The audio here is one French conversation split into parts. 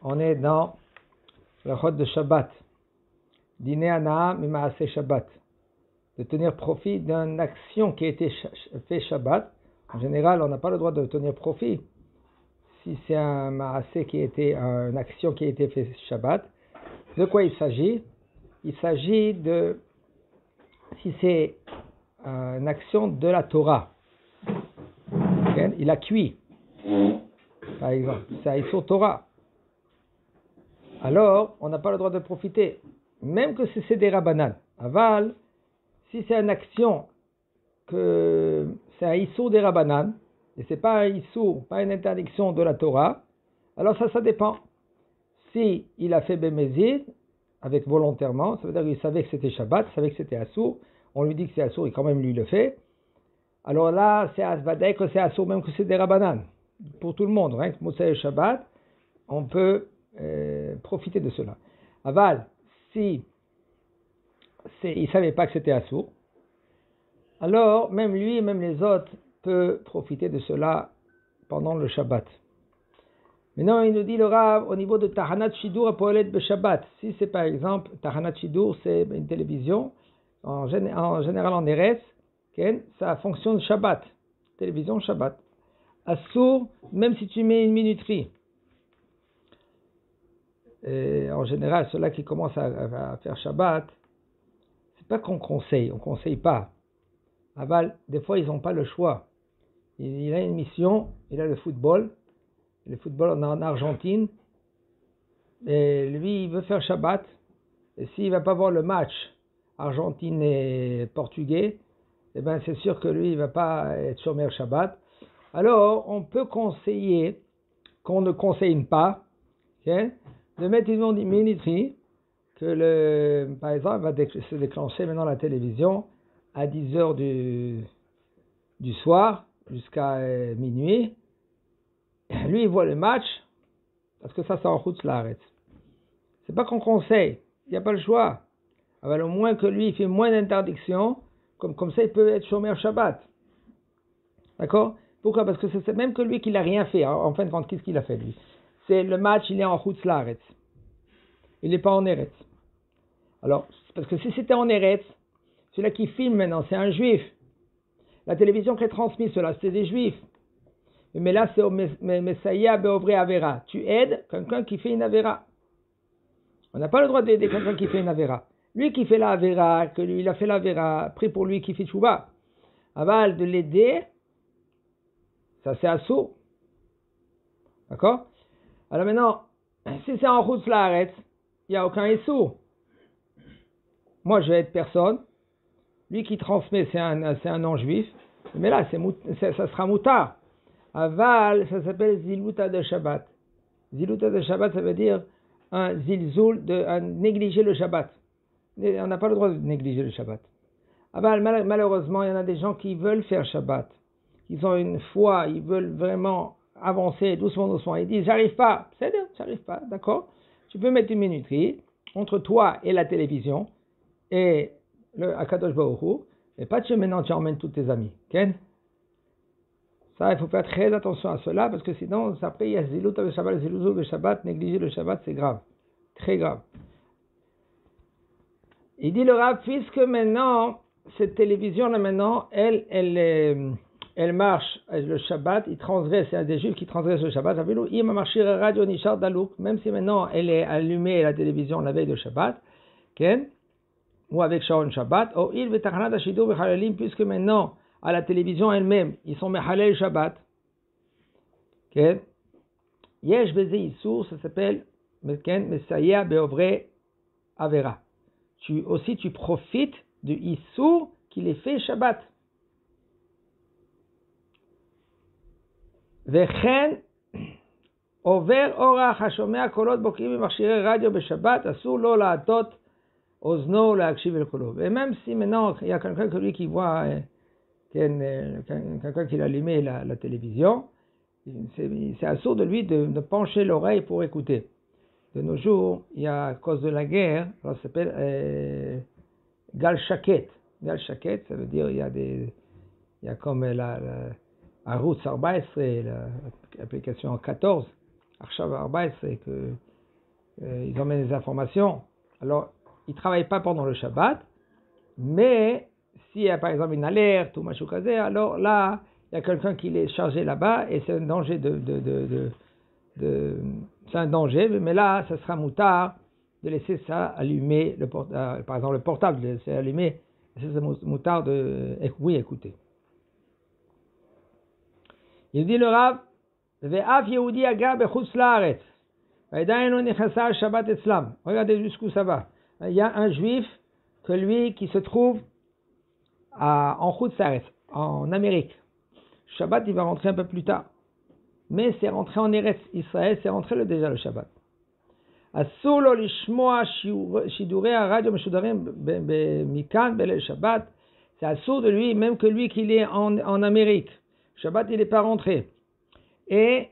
On est dans le Chod de Shabbat. Dîner Anaa Mimaase Shabbat. De tenir profit d'une action qui a été faite Shabbat. En général, on n'a pas le droit de tenir profit si c'est un Maasé qui a été une action qui a été faite Shabbat. De quoi il s'agit? Il s'agit de si c'est une action de la Torah. Okay? Il a cuit, par exemple. C'est un Issur Torah. Alors, on n'a pas le droit de profiter. Même que si c'est des Rabbanan. Aval, si c'est une action que c'est un Issur des Rabbanan, et c'est pas un Issur, pas une interdiction de la Torah, alors ça dépend. Si il a fait Bémézid, avec volontairement, ça veut dire qu'il savait que c'était Shabbat, il savait que c'était Assour, on lui dit que c'est Assour et quand même lui le fait, alors là, c'est Asbadek que c'est Assour, même que c'est des Rabbanan. Pour tout le monde, hein, Moussé et Shabbat, on peut profiter de cela. Aval, si il ne savait pas que c'était Assour, alors même lui, même les autres, peuvent profiter de cela pendant le Shabbat. Maintenant, il nous dit le Rav au niveau de Tahanat Shidur Apoelet Beshabbat. Si c'est par exemple, Tahanat Shidur, c'est une télévision, en général en Eretz, ça fonctionne Shabbat. Télévision Shabbat. Assour, même si tu mets une minuterie. Et en général, ceux-là qui commencent à faire Shabbat, c'est pas qu'on conseille, on conseille pas. Aval, des fois, ils n'ont pas le choix. Il a une mission, il a le football. Le football en Argentine. Et lui, il veut faire Shabbat. Et s'il ne va pas voir le match Argentine et Portugais, eh ben, c'est sûr que lui, il ne va pas être Shomer Shabbat. Alors, on peut conseiller, qu'on ne conseille pas, okay, de mettre une minuterie, que par exemple, va se déclencher maintenant la télévision à 10h du soir jusqu'à minuit. Lui, il voit le match, parce que ça en route l'arrête. C'est pas qu'on conseille, il n'y a pas le choix. Alors, au moins que lui, il fait moins d'interdictions, comme ça, il peut être Shomer Shabbat. D'accord? Pourquoi? Parce que c'est même que lui qui n'a rien fait. En fin de compte, qu'est-ce qu'il a fait, lui? C'est le match, il est en route l'arrête. Il n'est pas en Eretz. Alors, parce que si c'était en Eretz, celui-là qui filme maintenant, c'est un juif. La télévision qui est transmise, cela, c'est des juifs. Mais là, c'est au Messiah Beovré Avera. Tu aides quelqu'un qui fait une Avera. On n'a pas le droit d'aider quelqu'un qui fait une Avera. Lui qui fait la Avera, que lui, il a fait la Avera, pris pour lui qui fait Tchouba. Aval de l'aider, ça c'est Assour. D'accord? Alors maintenant, si c'est en route l'arrête, il n'y a aucun Assour. Moi, je vais être personne. Lui qui transmet, c'est un non-juif. Mais là, ça sera moutard. Aval, ça s'appelle Ziluta de Shabbat. Ziluta de Shabbat, ça veut dire un zilzoul, négliger le Shabbat. On n'a pas le droit de négliger le Shabbat. Aval, malheureusement, il y en a des gens qui veulent faire Shabbat. Ils ont une foi, ils veulent vraiment avancer doucement. Ils disent, j'arrive pas. C'est-à-dire, j'arrive pas, d'accord? Tu peux mettre une minuterie entre toi et la télévision et le Akadosh Baruch Hu, et pas que maintenant tu emmènes tous tes amis. Ken? Ça, il faut faire très attention à cela, parce que sinon, après, il y a Zilut le Shabbat, Zilut le Shabbat, négliger le Shabbat, c'est grave. Très grave. Il dit le Rav, puisque maintenant, cette télévision-là, maintenant, elle marche le Shabbat, il transgresse, c'est des juifs qui transgressent le Shabbat. Même si maintenant, elle est allumée, la télévision, la veille de Shabbat, Ken? Ou avec Sharon Shabbat, puisque maintenant, à la télévision elle-même, ils sont Mehalel Shabbat. Okay. Yesh Beze Issur, ça s'appelle Messiah Beovré Avera. Tu profites du Issur qu'il est fait Shabbat. Vechen Over Orach Hashomea Kolot Bokim Machshirei Radio Beshabbat, Asur Lo La'atot Ozno La'akshiv El Kolot. Et même si maintenant, il y a quelqu'un que lui qui voit quelqu'un qui a allumé la télévision, c'est assourd de lui de pencher l'oreille pour écouter. De nos jours, il y a, à cause de la guerre, ça s'appelle Gal Shaket. Gal Shaket, ça veut dire il y a comme la Arutz 14, l'application 14, Arshav Arbait, c'est que ils emmènent des informations. Alors, ils ne travaillent pas pendant le Shabbat, mais s'il y a par exemple une alerte ou machin casé, alors là, il y a quelqu'un qui est chargé là-bas et c'est un danger c'est un danger, mais là, ça sera moutard de laisser ça allumer, par exemple le portable, de laisser allumer, c'est moutard de, oui, écoutez. Il dit le Rav, Ve'af Yehudi Agar Bechutz Laaretz. Regardez jusqu'où ça va. Il y a un juif que lui qui se trouve en Chutz Laaretz, en Amérique. Shabbat, il va rentrer un peu plus tard. Mais c'est rentré en Eretz Israël, c'est rentré déjà le Shabbat. Asur lo lishmoa shidurei radio meshudarim mikan belel Shabbat. C'est assourd de lui, même que lui qu'il est en Amérique. Shabbat, il n'est pas rentré. Et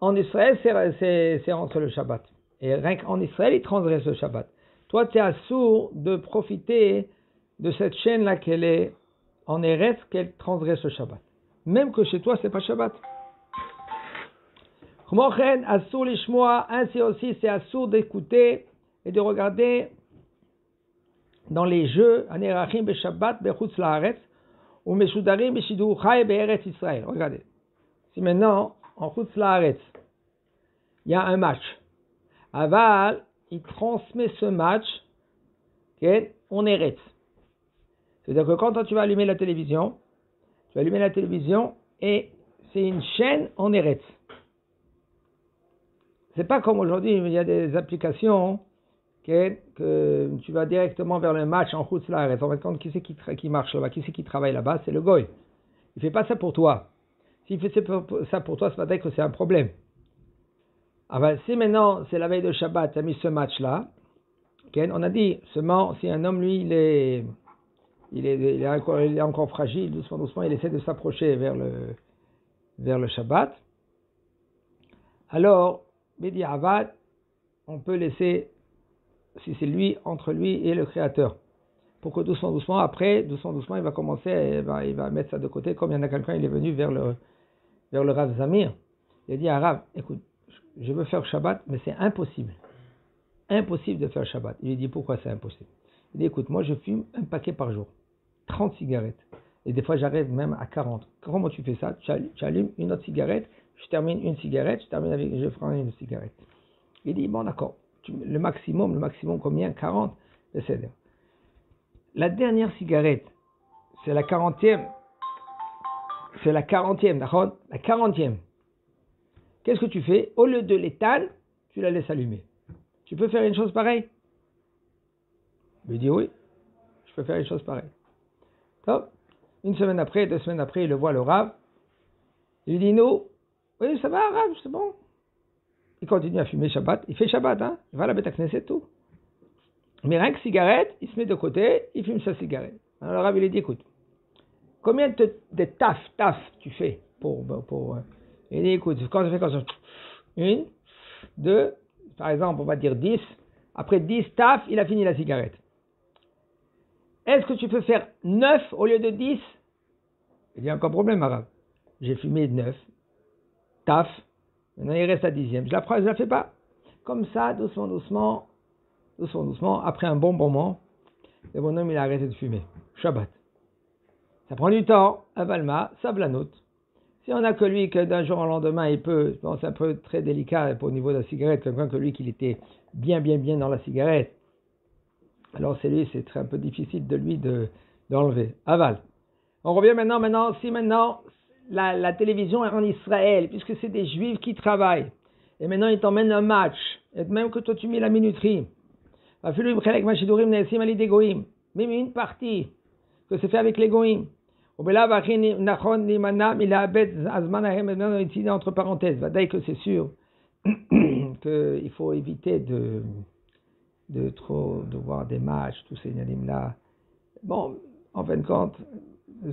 en Israël, c'est rentré le Shabbat. Et rien qu'en Israël, il transgresse le Shabbat. Toi, tu es assourd de profiter de cette chaîne-là qu'elle est en Eretz, qu'elle transgresse le Shabbat. Même que chez toi, c'est pas Shabbat. Ainsi aussi, c'est assourd d'écouter et de regarder dans les jeux, Anerachim Beshabbat Bechutz Laaretz, ou Meshudarim Beshidur Chai Be'eretz Israël. Regardez. Si maintenant, en Chutz Laaretz, il y a un match, Aval, il transmet ce match en Eretz. C'est-à-dire que quand tu vas allumer la télévision, et c'est une chaîne en Eretz. C'est pas comme aujourd'hui, il y a des applications que tu vas directement vers le match en Chutz Laaretz. En fin de compte, qui c'est qui marche là-bas, qui c'est qui travaille là-bas, c'est le goy. Il fait pas ça pour toi. S'il fait ça pour toi, ça va dire que c'est un problème. Ah ben, si maintenant c'est la veille de Shabbat, tu as mis ce match-là, on a dit seulement si un homme lui il est encore fragile, doucement, il essaie de s'approcher vers le Shabbat. Alors, Bedi Avad, on peut laisser, si c'est lui, entre lui et le Créateur. Pour que doucement, après, il va commencer, il va mettre ça de côté, comme il y en a quelqu'un, il est venu vers le Rav Zamir. Il a dit à Rav, écoute, je veux faire Shabbat, mais c'est impossible. Impossible de faire Shabbat. Il lui dit, pourquoi c'est impossible? Il dit, écoute, moi je fume un paquet par jour. 30 cigarettes. Et des fois, j'arrive même à 40. Comment tu fais ça? Tu allumes une autre cigarette, je termine une cigarette, je prends une cigarette. Il dit, bon, d'accord. Le maximum combien? 40? C'est-à-dire, la dernière cigarette, c'est la 40e. C'est la 40e, d'accord? La 40e. Qu'est-ce que tu fais? Au lieu de l'éteindre, tu la laisses allumer. Tu peux faire une chose pareille? Il dit, oui, je peux faire une chose pareille. Donc, une semaine après, 2 semaines après, il le voit le Rav. Il dit, non, oui, ça va, Rav, c'est bon. Il continue à fumer Shabbat. Il fait Shabbat, hein. Il va à la Beth Knesset, tout. Mais rien que cigarette, il se met de côté, il fume sa cigarette. Alors le Rav, il lui dit, écoute, combien de taf tu fais pour il dit, écoute, quand je fais comme ça, 1, 2, par exemple, on va dire 10. Après 10 taf, il a fini la cigarette. Est-ce que tu peux faire 9 au lieu de 10? Il dit, encore problème, Arabe. J'ai fumé 9. Taf. Maintenant, il reste à 10e. Je la fais pas. Comme ça, doucement, après un bon moment, le bonhomme, il a arrêté de fumer. Shabbat. Ça prend du temps. Avalma, sablanout. Si on n'a que lui, que d'un jour au lendemain, il peut, bon, c'est un peu très délicat au niveau de la cigarette, quelqu'un que lui, qu'il était bien dans la cigarette. Alors c'est un peu difficile de lui d'enlever. Aval. On revient maintenant, si la télévision est en Israël, puisque c'est des juifs qui travaillent, et maintenant ils t'emmènent un match, et même que toi tu mets la minuterie, même une partie, que c'est fait avec les goïms. Entre parenthèses, que c'est sûr qu'il faut éviter de voir des matchs, tous ces animaux là. Bon, en fin de compte,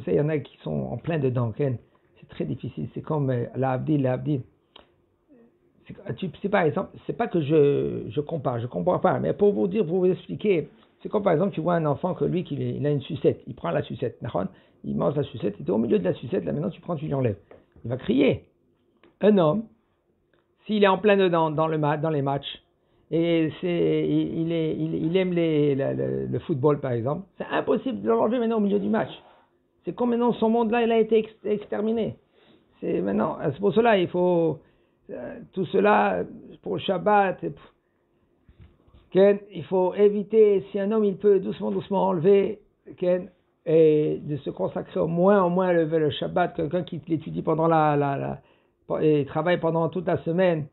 il y en a qui sont en plein dedans, c'est très difficile, c'est comme l'Abdil. C'est par exemple, c'est pas que je compare pas, mais pour vous expliquer, c'est comme par exemple, tu vois un enfant que lui, il a une sucette, il prend la sucette, il mange la sucette, il est au milieu de la sucette, là maintenant tu lui enlèves. Il va crier. Un homme, s'il est en plein dedans dans les matchs, et il aime le football par exemple, c'est impossible de l'enlever maintenant au milieu du match. C'est comme maintenant son monde-là, il a été exterminé. C'est pour cela, il faut tout cela pour le Shabbat. Il faut éviter, si un homme il peut doucement enlever, et de se consacrer au moins à lever le Shabbat. Quelqu'un qui l'étudie pendant et travaille pendant toute la semaine,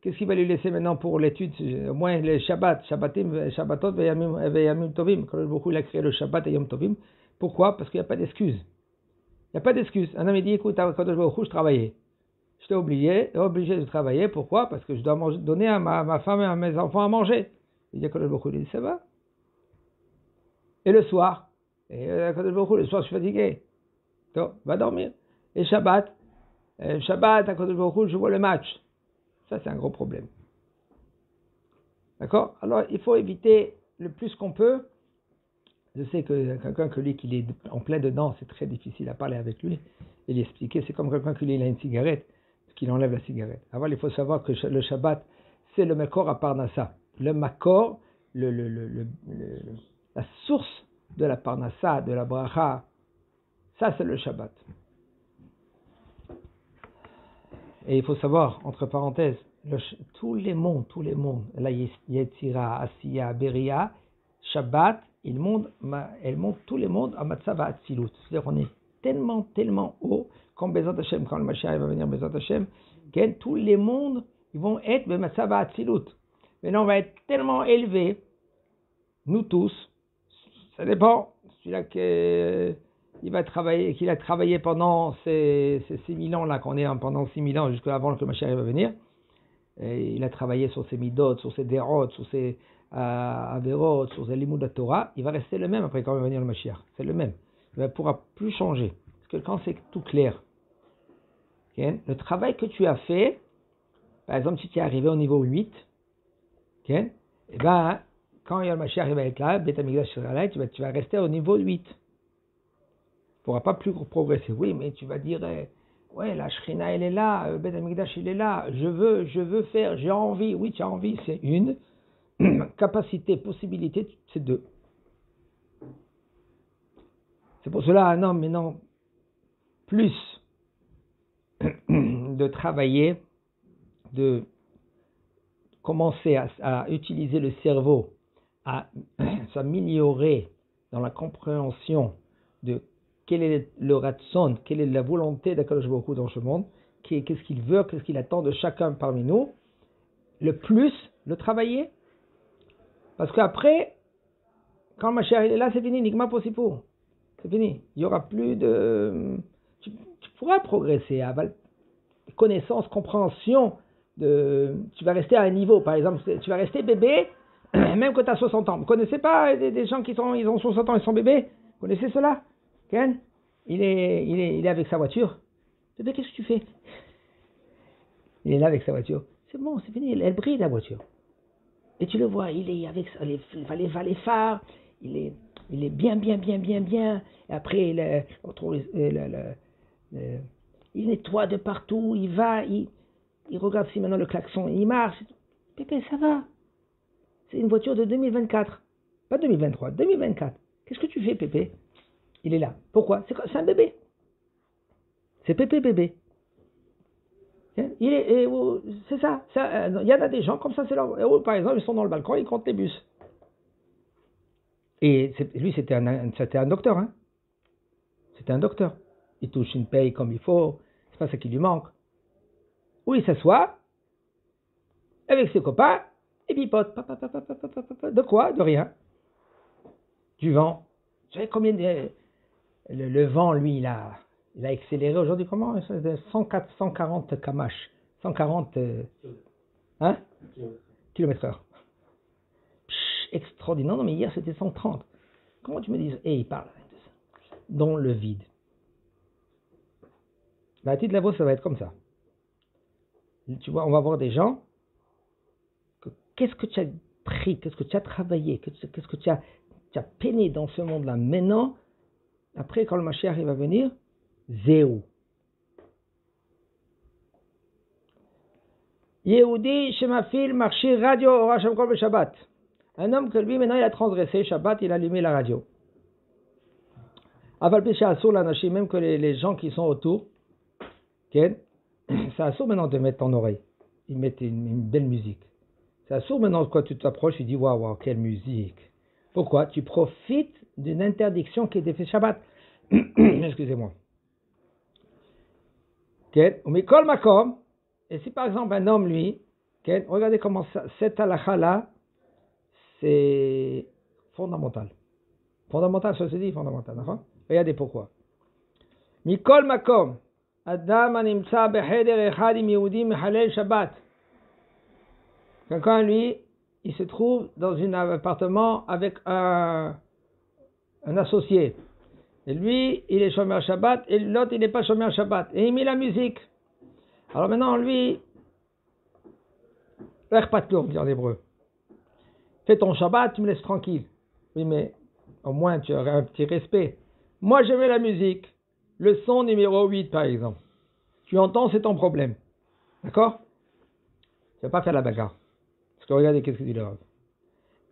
qu'est-ce qu'il va lui laisser maintenant pour l'étude? Au moins le Shabbatot, Yamim Tovim. Quand il a créé le Shabbat et Yom Tovim. Pourquoi? Parce qu'il n'y a pas d'excuse. Il n'y a pas d'excuse. Un homme il dit, écoute, quand je travaillais, j'étais obligé de travailler. Pourquoi? Parce que je dois donner à ma femme et à mes enfants à manger. Il dit, il dit, ça va. Et le soir, le soir je suis fatigué. Donc, va dormir. Et Shabbat, je vois le match. Ça, c'est un gros problème. D'accord? Alors, il faut éviter le plus qu'on peut. Je sais que quelqu'un qui est en plein dedans, c'est très difficile à parler avec lui et lui expliquer. C'est comme quelqu'un qui a une cigarette, qu'il enlève la cigarette. Avant, il faut savoir que le Shabbat, c'est le Makor à Parnassa. Le Makor, la source de la Parnassa, de la Bracha, ça c'est le Shabbat. Et il faut savoir, entre parenthèses, tous les mondes, la Yetzira, Asiya, Beria, Shabbat, elles montent tous les mondes à Matzava Atzilut. C'est-à-dire qu'on est tellement haut, comme Bezat Hashem, quand le Mashiach va venir, Bezat Hashem, tous les mondes ils vont être Matzava Atzilut. Maintenant, on va être tellement élevés, nous tous, ça dépend, celui-là qu'il a travaillé pendant ces 6000 ans, là, qu'on est pendant 6000 ans, jusqu'avant que le Mashiach va venir, et il a travaillé sur ses midot, sur ses derot, sur ses averot, sur ses limud de Torah, il va rester le même après quand va venir le Mashiach, c'est le même, il ne pourra plus changer, parce que quand c'est tout clair, le travail que tu as fait, par exemple, si tu es arrivé au niveau 8, et ben, quand le Mashiach va être là, Beth Amikdash sera là, tu vas rester au niveau 8. Tu ne pourras pas plus progresser. Oui, mais tu vas dire, ouais, la Shrina elle est là, Beth Amikdash il est là, je veux faire, j'ai envie. Oui, tu as envie, c'est une. Capacité, possibilité, c'est 2. C'est pour cela, un homme maintenant, plus de travailler, de commencer à utiliser le cerveau, à s'améliorer dans la compréhension de quel est le ratson, quelle est la volonté d'Akadosh Baruch Hu dans ce monde, qu'est-ce qu'il veut, qu'est-ce qu'il attend de chacun parmi nous, le plus le travailler. Parce qu'après, quand ma chère est là, c'est fini, Nigma possible. C'est fini. Il n'y aura plus de... Tu pourras progresser à connaissance, compréhension. Tu vas rester à un niveau, par exemple, tu vas rester bébé, même quand tu as 60 ans. Vous ne connaissez pas des gens ils ont 60 ans, ils sont bébés? Vous connaissez cela? Ken? Il est avec sa voiture. Bébé, qu'est-ce que tu fais? Il est là avec sa voiture. C'est bon, c'est fini, elle brille la voiture. Et tu le vois, il est avec les phares, il est bien. Et après, il nettoie de partout, il regarde si maintenant le klaxon, il marche. Pépé, ça va. C'est une voiture de 2024. Pas 2023, 2024. Qu'est-ce que tu fais, Pépé? Il est là. Pourquoi? C'est un bébé. C'est Pépé bébé. C'est ça. Il y en a des gens comme ça, par exemple, ils sont dans le balcon, ils comptent les bus. Et lui, c'était un docteur. Hein. C'était un docteur. Il touche une paye comme il faut. C'est pas ça qui lui manque. Où il s'assoit avec ses copains et pipote. De quoi? De rien. Du vent. Vous savez combien le vent, lui, il a accéléré aujourd'hui. Comment? 140 km/h. 140 km/h. Extraordinaire. Non, mais hier, c'était 130. Comment tu me dis? Il parle de ça. Dans le vide. La petite lavo, ça va être comme ça. Tu vois, on va voir des gens. Qu'est-ce que tu as pris? Qu'est-ce que tu as travaillé? Qu'est-ce que tu as peiné dans ce monde-là? Maintenant, après, quand le Mashiach va venir, zéro. Yehudi Shemafil Marchi Radio Ora Shamkol Shabbat. Un homme que lui, maintenant, il a transgressé Shabbat, il a allumé la radio. Aval Pisha Assour l'Anachim, même que les gens qui sont autour, c'est Assour maintenant de mettre ton oreille. Ils mettent une belle musique. C'est Assour maintenant quand tu t'approches, tu dis waouh, quelle musique. Pourquoi? Tu profites d'une interdiction qui était faite Shabbat. Excusez-moi. Mikol Makom. Et si par exemple un homme, lui, regardez comment cette halakha-là, c'est fondamental. Fondamental, ça se dit fondamental. Regardez pourquoi. Mikol Makom. Adam animtsa becheder echad im Yehudi mechalel Shabbat. Quelqu'un, lui, il se trouve dans un appartement avec un associé. Et lui, il est shomer Shabbat, et l'autre, il n'est pas shomer Shabbat. Et il met la musique. Alors maintenant, lui, on dit en hébreu. Fais ton Shabbat, tu me laisses tranquille. Oui, mais au moins, tu aurais un petit respect. Moi, je mets la musique. Le son numéro 8, par exemple. Tu entends, c'est ton problème. D'accord? Tu ne vas pas faire la bagarre. Parce que regardez, qu'est-ce que dit le Rav.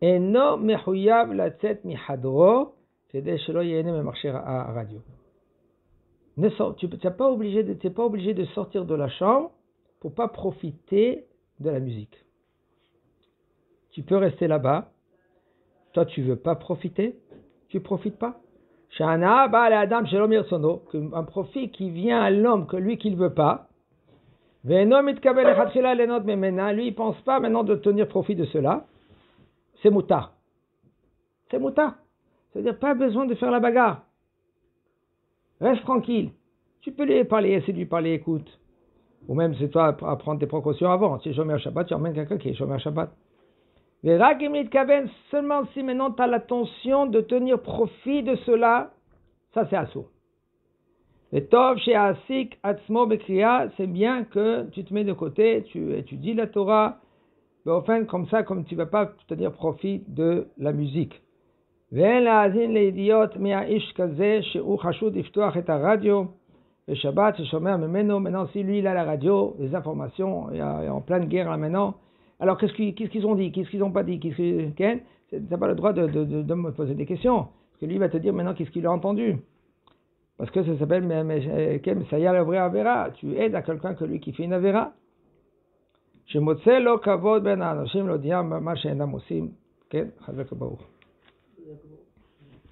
Eno mechuyav latzet mihadro, kedei shelo yehene memarcher à radio. Tu n'es pas obligé de sortir de la chambre pour pas profiter de la musique. Tu peux rester là-bas. Toi, tu veux pas profiter, tu profites pas. Un profit qui vient à l'homme que lui qu'il veut pas. Mais maintenant, lui, il pense pas maintenant de tenir profit de cela. C'est mouta. C'est mouta. C'est-à-dire pas besoin de faire la bagarre. Reste tranquille. Tu peux lui parler, essayer de lui parler, écoute. Ou même c'est toi à prendre tes précautions avant. Si je mets un Shabbat, tu emmènes quelqu'un qui est Shomer Shabbat. Seulement si maintenant tu as l'intention de tenir profit de cela, ça c'est assour. Et Tov chez Asik Atzmo Bekriya, c'est bien que tu te mets de côté, tu étudies la Torah, mais enfin comme ça, comme tu ne vas pas tenir profit de la musique. Maintenant si lui il a la radio, les informations, il est en pleine guerre là maintenant. Alors qu'est-ce qu'ils ont dit, qu'est-ce qu'ils n'ont pas dit, tu n'as pas le droit de me poser des questions, parce que lui va te dire maintenant qu'est-ce qu'il a entendu, parce que ça s'appelle tu aides à quelqu'un que lui qui fait une avera. שמוצא לו כבוד בין האנשים להודיעם מה שאינם עושים, כן? חזק וברוך.